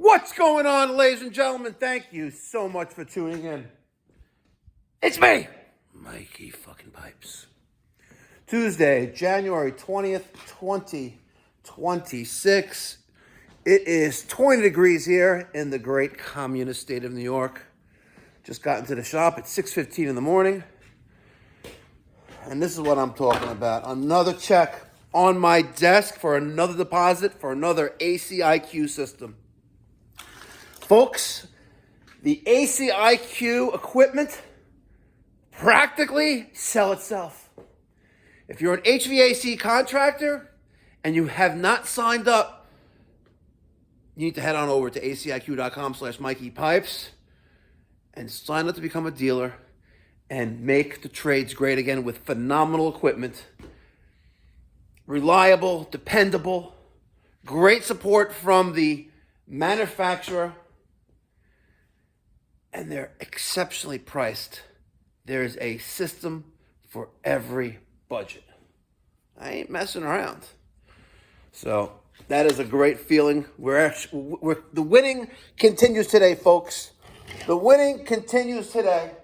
What's going on, ladies and gentlemen? Thank you so much for tuning in. It's me, Mikey fucking Pipes. Tuesday, January 20th, 2026. It is 20 degrees here in the great communist state of New York. Just got into the shop at 6:15 in the morning. And this is what I'm talking about. Another check on my desk for another deposit for another ACIq system. Folks, the ACIq equipment practically sell itself. If you're an HVAC contractor and you have not signed up, you need to head on over to aciq.com/Mikey Pipes and sign up to become a dealer and make the trades great again with phenomenal equipment. Reliable, dependable, great support from the manufacturer, and they're exceptionally priced. There's a system for every budget. I ain't messing around. So that is a great feeling. The winning continues today, folks. The winning continues today.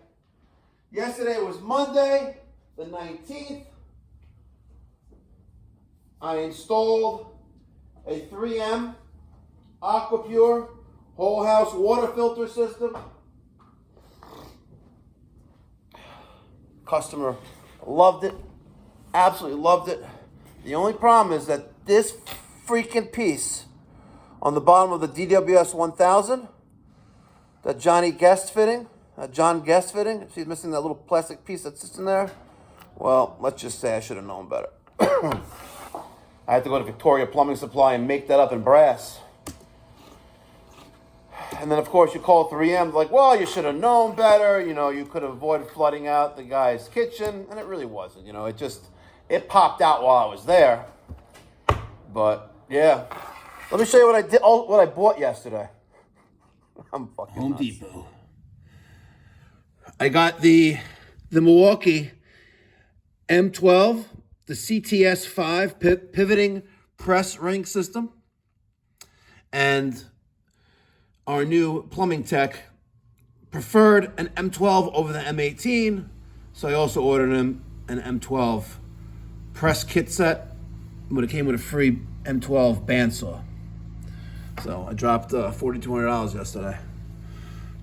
Yesterday was Monday, the 19th. I installed a 3M Aquapure whole house water filter system. Customer loved it, absolutely loved it. The only problem is that this freaking piece on the bottom of the DWS 1000, that John Guest fitting, he's missing that little plastic piece that sits in there. Well, let's just say I should have known better. I had to go to Victoria Plumbing Supply and make that up in brass. And then, of course, you call 3M, like, well, you should have known better. You know, you could have avoided flooding out the guy's kitchen. And it really wasn't. You know, it popped out while I was there. But, yeah. Let me show you what I bought yesterday. I'm fucking Home nuts. Depot. I got the Milwaukee M12, the CTS5 pivoting press ring system. And our new plumbing tech preferred an M12 over the M18, so I also ordered him an M12 press kit set, but it came with a free M12 bandsaw. So I dropped $4,200 yesterday.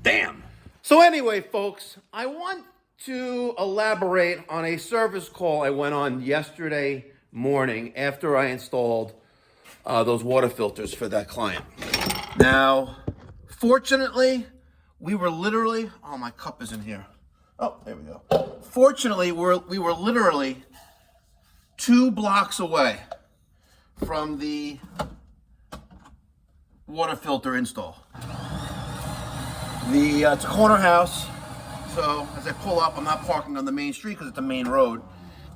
Damn! So anyway, folks, I want to elaborate on a service call I went on yesterday morning after I installed those water filters for that client. Now, fortunately, we were literally, oh, my cup is in here. Oh, there we go. Fortunately, we were literally 2 blocks away from the water filter install. It's a corner house, so as I pull up, I'm not parking on the main street because it's a main road.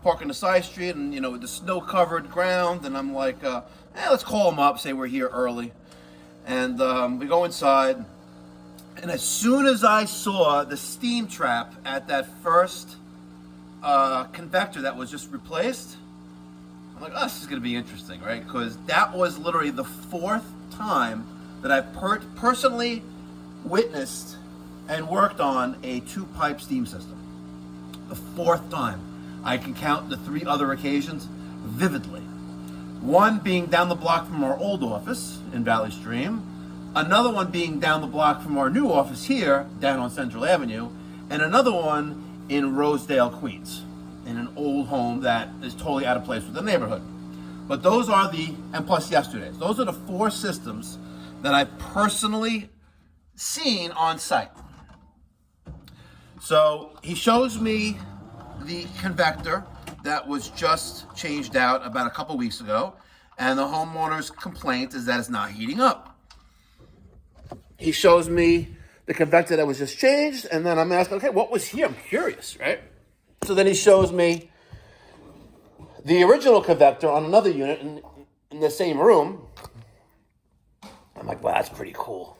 Parking the side street and, you know, with the snow-covered ground, and I'm like, let's call them up, say we're here early. And we go inside, and as soon as I saw the steam trap at that first convector that was just replaced, I'm like, oh, this is going to be interesting, right? Because that was literally the 4th time that I've personally witnessed and worked on a 2-pipe steam system. The 4th time. I can count the 3 other occasions vividly. One being down the block from our old office in Valley Stream, another one being down the block from our new office here, down on Central Avenue, and another one in Rosedale, Queens, in an old home that is totally out of place with the neighborhood. But those are and plus yesterday's, those are the 4 systems that I've personally seen on site. So he shows me the convector that was just changed out about a couple weeks ago, and the homeowner's complaint is that it's not heating up. He shows me the convector that was just changed, and then I'm asking, okay, what was here? I'm curious, right? So then he shows me the original convector on another unit in the same room. I'm like, wow, that's pretty cool,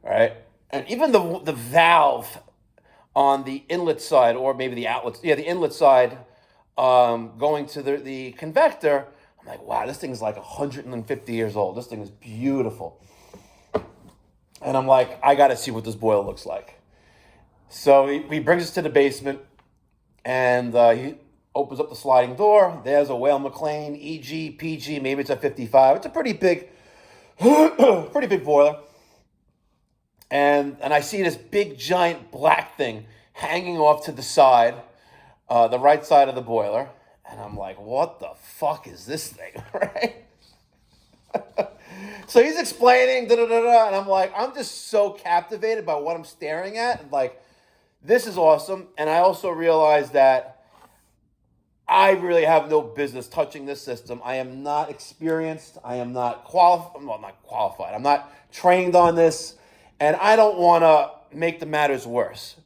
right? And even the valve on the inlet side, or maybe the outlet, the inlet side, going to the convector, I'm like, wow, this thing is like 150 years old. This thing is beautiful. And I'm like, I got to see what this boiler looks like. So he brings us to the basement, and he opens up the sliding door. There's a Whale McLean EG, PG, maybe it's a 55. It's a pretty big, pretty big boiler. And I see this big, giant black thing hanging off to the side, the right side of the boiler. And I'm like, what the fuck is this thing, right? So he's explaining, and I'm like, I'm just so captivated by what I'm staring at. And like, this is awesome. And I also realized that I really have no business touching this system. I am not experienced. I am not qualified. Well, not qualified. I'm not trained on this. And I don't want to make the matters worse.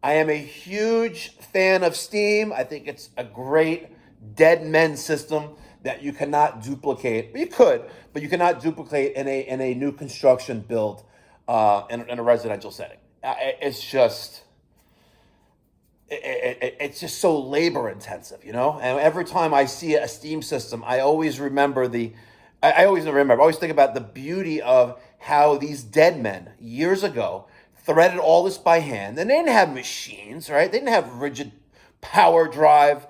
I am a huge fan of steam. I think it's a great dead men system that you cannot duplicate. You could, but you cannot duplicate in a new construction build in a residential setting. It's just so labor intensive, you know. And every time I see a steam system, I always remember I always think about the beauty of how these dead men years ago threaded all this by hand. And they didn't have machines, right? They didn't have rigid power drive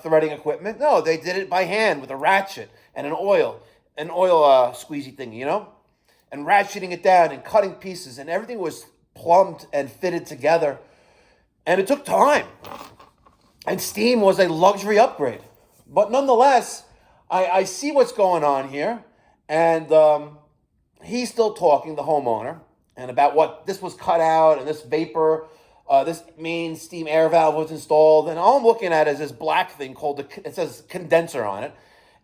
threading equipment. No, they did it by hand with a ratchet and an oil squeezy thing, you know? And ratcheting it down and cutting pieces, and everything was plumbed and fitted together. And it took time. And steam was a luxury upgrade. But nonetheless, I see what's going on here. And he's still talking, the homeowner, and about what this was cut out and this vapor, this main steam air valve was installed. And all I'm looking at is this black thing it says condenser on it.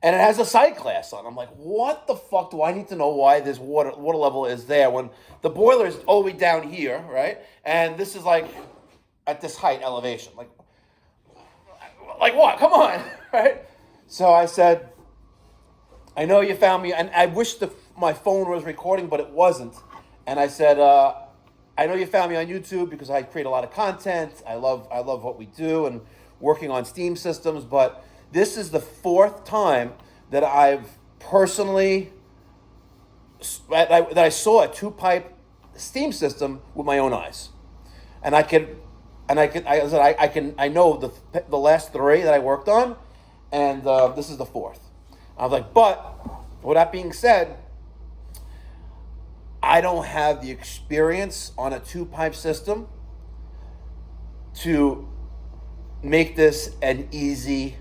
And it has a side class on it. I'm like, what the fuck do I need to know why this water level is there when the boiler is all the way down here, right? And this is like at this height elevation. Like what? Come on, right? So I said, I know you found me, and I wish my phone was recording, but it wasn't. And I said, I know you found me on YouTube because I create a lot of content. I love what we do and working on steam systems, but this is the fourth time that I've personally that I saw a 2-pipe steam system with my own eyes, and I know the last 3 that I worked on, and this is the 4th. I was like, but with that being said, I don't have the experience on a 2-pipe system to make this an easy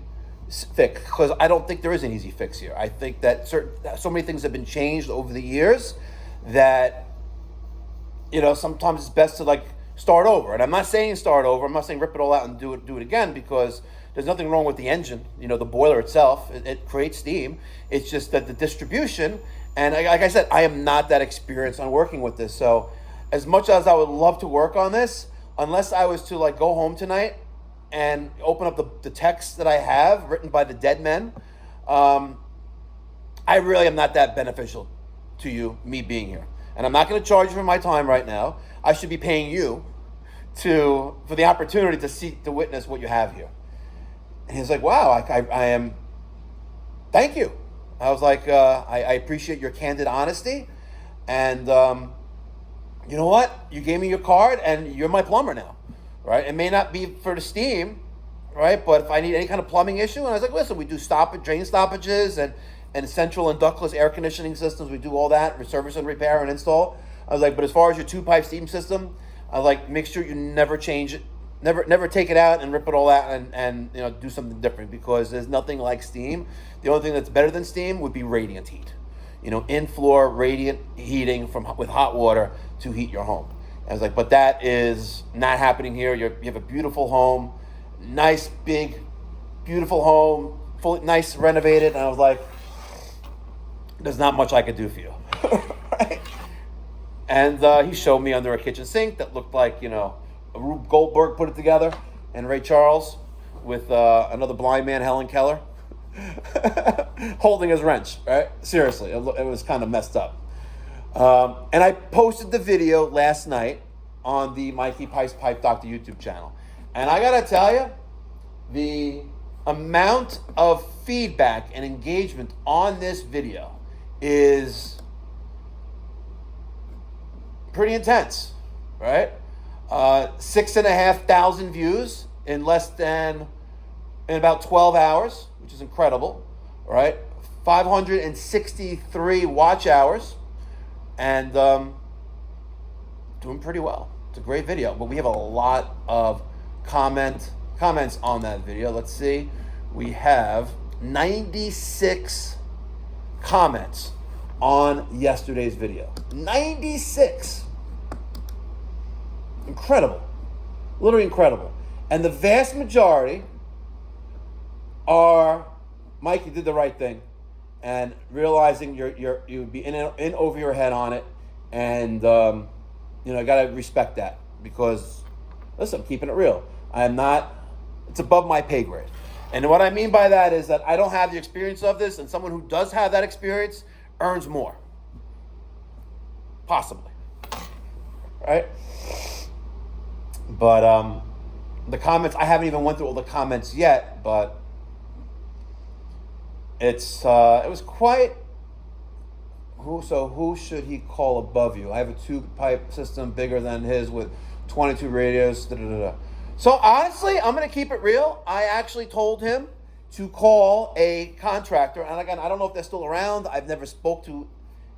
fix, because I don't think there is an easy fix here. I think that so many things have been changed over the years that, you know, sometimes it's best to like start over. And I'm not saying start over. I'm not saying rip it all out and do it again, because there's nothing wrong with the engine. You know, the boiler itself, it creates steam. It's just that the distribution, and like I said, I am not that experienced on working with this. So as much as I would love to work on this, unless I was to like go home tonight and open up the text that I have written by the dead men, I really am not that beneficial to you, me being here. And I'm not going to charge you for my time right now. I should be paying you for the opportunity to witness what you have here. And he's like, wow, I am, thank you. I was like, I appreciate your candid honesty. And you know what? You gave me your card and you're my plumber now, right? It may not be for the steam, right? But if I need any kind of plumbing issue, and I was like, listen, we do drain stoppages and central and ductless air conditioning systems. We do all that, service and repair and install. I was like, but as far as your 2-pipe steam system, I was like, make sure you never change it. Never take it out and rip it all out and you know, do something different, because there's nothing like steam. The only thing that's better than steam would be radiant heat. You know, in-floor radiant heating with hot water to heat your home. I was like, but that is not happening here. You have a beautiful home, nice, big, beautiful home, fully nice, renovated. And I was like, there's not much I could do for you. Right? And he showed me under a kitchen sink that looked like, you know, Rube Goldberg put it together, and Ray Charles with another blind man, Helen Keller, holding his wrench, right? Seriously, it was kind of messed up. And I posted the video last night on the Mikey Pipes Doctor YouTube channel. And I got to tell you, the amount of feedback and engagement on this video is pretty intense, right? 6,500 views in about 12 hours, which is incredible, right? 563 watch hours, and doing pretty well. It's a great video, but we have a lot of comments on that video. Let's see. We have 96 comments on yesterday's video. 96. Incredible. Literally incredible. And the vast majority are, Mike, you did the right thing, and realizing you would be in over your head on it, and I gotta respect that, because listen, I'm keeping it real. It's above my pay grade. And what I mean by that is that I don't have the experience of this, and someone who does have that experience earns more. Possibly. Right? But the comments, I haven't even went through all the comments yet, but it was quite. Who should he call above you? I have a 2-pipe system bigger than his with 22 radios. So honestly, I'm going to keep it real. I actually told him to call a contractor. And again, I don't know if they're still around. I've never spoke to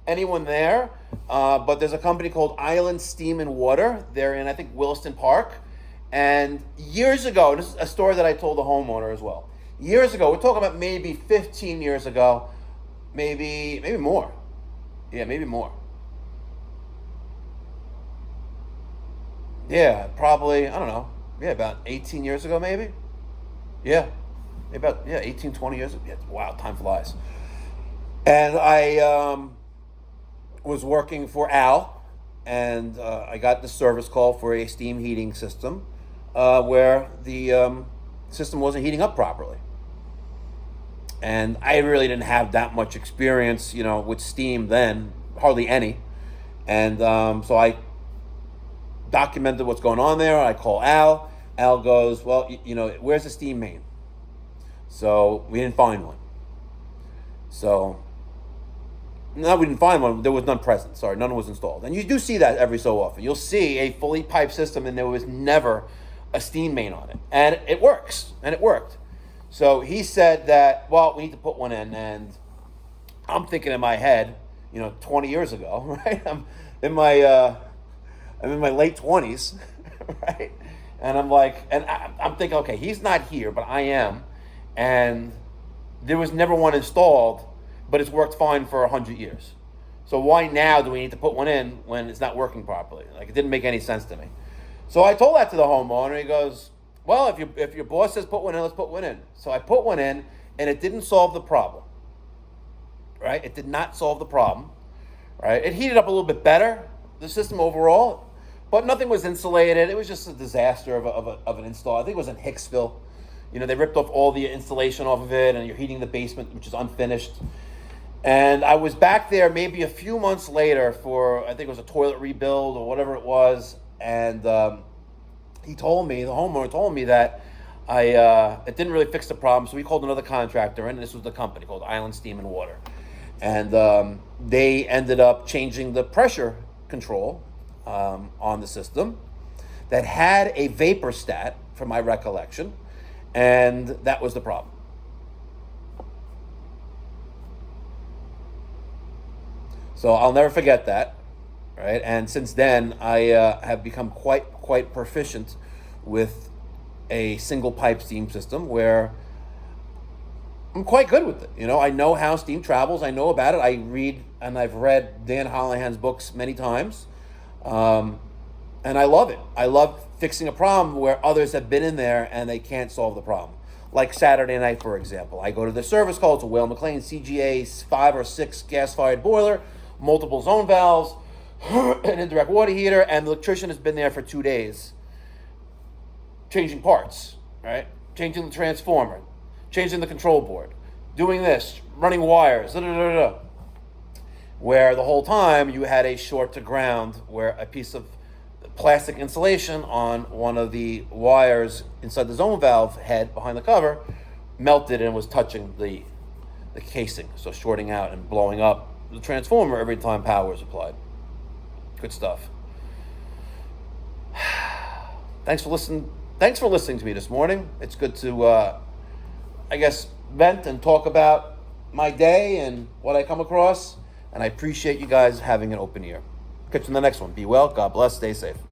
anyone there. But there's a company called Island Steam and Water. They're in, I think, Williston Park. And years ago, this is a story that I told the homeowner as well. Years ago, we're talking about maybe 15 years ago, maybe more. Yeah, maybe more. Yeah, probably, I don't know. Yeah, about 18 years ago, maybe. Yeah, 18, 20 years ago. Yeah, wow, time flies. And I was working for Al, and I got the service call for a steam heating system where the system wasn't heating up properly. And I really didn't have that much experience, with steam then, hardly any. And so I documented what's going on there. I call Al. Al goes, well, where's the steam main? So we didn't find one. So, no, we didn't find one. There was none present. Sorry, none was installed. And you do see that every so often. You'll see a fully piped system and there was never a steam main on it. And it works. And it worked. So he said that, well, we need to put one in. And I'm thinking in my head, 20 years ago, right? I'm in my late 20s, right? And I'm like, and I'm thinking, okay, he's not here, but I am. And there was never one installed, but it's worked fine for 100 years. So why now do we need to put one in when it's not working properly? Like, it didn't make any sense to me. So I told that to the homeowner. He goes, well, if your boss says put one in, let's put one in. So I put one in, and it didn't solve the problem, right? It did not solve the problem, right? It heated up a little bit better, the system overall, but nothing was insulated. It was just a disaster of an install. I think it was in Hicksville. They ripped off all the insulation off of it, and you're heating the basement, which is unfinished. And I was back there maybe a few months later for, I think it was a toilet rebuild or whatever it was. And he told me, the homeowner told me that it didn't really fix the problem. So we called another contractor, and this was the company called Island Steam and Water. And they ended up changing the pressure control on the system that had a vapor stat, from my recollection, and that was the problem. So I'll never forget that, right? And since then, I have become quite proficient with a single pipe steam system where I'm quite good with it. I know how steam travels. I know about it. I read, and I've read Dan Holohan's books many times. And I love it. I love fixing a problem where others have been in there and they can't solve the problem. Like Saturday night, for example. I go to the service call. It's a Whale McLean CGA 5 or 6 gas-fired boiler, multiple zone valves, an indirect water heater, and the electrician has been there for 2 days changing parts, right? Changing the transformer, changing the control board, doing this, running wires, where the whole time you had a short to ground where a piece of plastic insulation on one of the wires inside the zone valve head behind the cover melted and was touching the casing, so shorting out and blowing up the transformer every time power was applied. Good stuff. Thanks for listening to me this morning. It's good to, vent and talk about my day and what I come across. And I appreciate you guys having an open ear. Catch you in the next one. Be well. God bless. Stay safe.